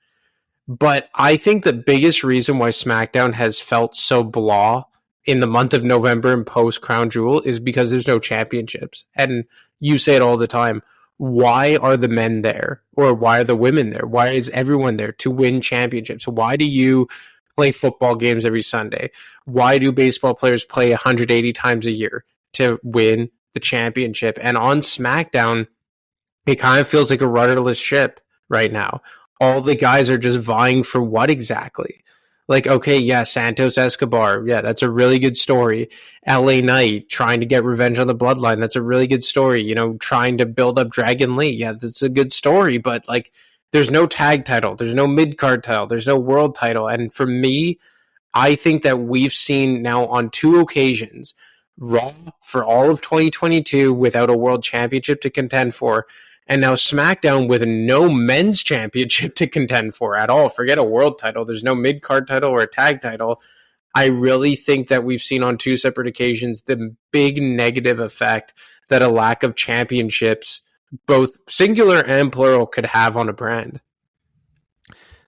But I think the biggest reason why SmackDown has felt so blah in the month of November and post Crown Jewel is because there's no championships. And you say it all the time. Why are the men there? Or why are the women there? Why is everyone there to win championships? Why do you play football games every Sunday? Why do baseball players play 180 times a year to win the championship? And on SmackDown, it kind of feels like a rudderless ship right now. All the guys are just vying for what exactly? Okay, yeah, Santos Escobar. Yeah, that's a really good story. LA Knight trying to get revenge on the Bloodline. That's a really good story. Trying to build up Dragon Lee. Yeah, that's a good story. But there's no tag title. There's no mid-card title. There's no world title. And for me, I think that we've seen now on 2 occasions, Raw for all of 2022 without a world championship to contend for, and now SmackDown with no men's championship to contend for at all. Forget a world title. There's no mid-card title or a tag title. I really think that we've seen on 2 separate occasions the big negative effect that a lack of championships, both singular and plural, could have on a brand.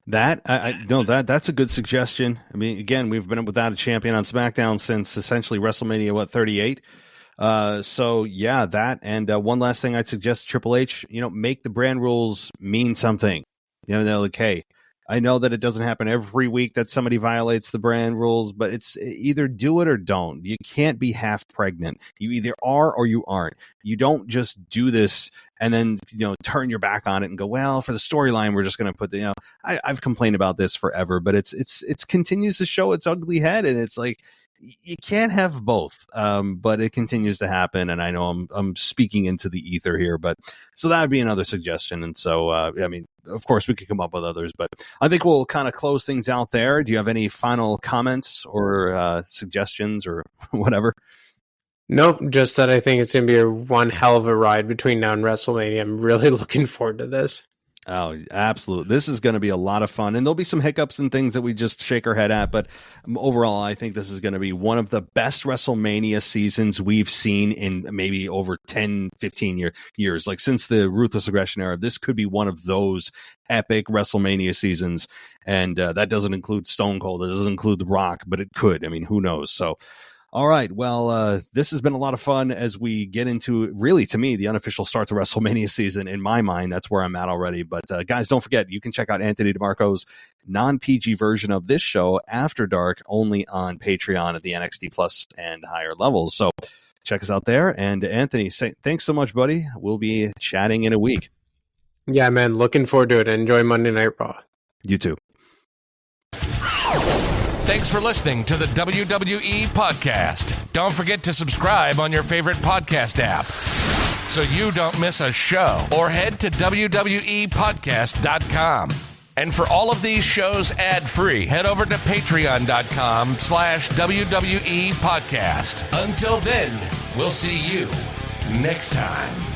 That's a good suggestion. I mean, again, we've been without a champion on SmackDown since essentially WrestleMania 38. So yeah, that, and one last thing I'd suggest, Triple H, make the brand rules mean something. They're like, hey, I know that it doesn't happen every week that somebody violates the brand rules, but it's either do it or don't. You can't be half pregnant. You either are or you aren't. You don't just do this and then, turn your back on it and go, well, for the storyline, we're just going to put I've complained about this forever, but it's continues to show its ugly head. And it's like, you can't have both, but it continues to happen. And I know I'm speaking into the ether here, but so that would be another suggestion. And so, of course, we could come up with others, but I think we'll kind of close things out there. Do you have any final comments or suggestions or whatever? Nope, just that I think it's going to be one hell of a ride between now and WrestleMania. I'm really looking forward to this. Oh, absolutely. This is going to be a lot of fun, and there'll be some hiccups and things that we just shake our head at, but overall, I think this is going to be one of the best WrestleMania seasons we've seen in maybe over 10, 15 years. Like, since the Ruthless Aggression era, this could be one of those epic WrestleMania seasons, and that doesn't include Stone Cold. It doesn't include The Rock, but it could. I mean, who knows? So, all right. Well, this has been a lot of fun as we get into, really, to me, the unofficial start to WrestleMania season. In my mind, that's where I'm at already. But guys, don't forget, you can check out Anthony DeMarco's non-PG version of this show, After Dark, only on Patreon at the NXT Plus and higher levels. So check us out there. And Anthony, thanks so much, buddy. We'll be chatting in a week. Yeah, man. Looking forward to it. Enjoy Monday Night Raw. You too. Thanks for listening to the WWE Podcast. Don't forget to subscribe on your favorite podcast app so you don't miss a show, or head to WWEpodcast.com. And for all of these shows ad-free, head over to patreon.com/WWE Podcast. Until then, we'll see you next time.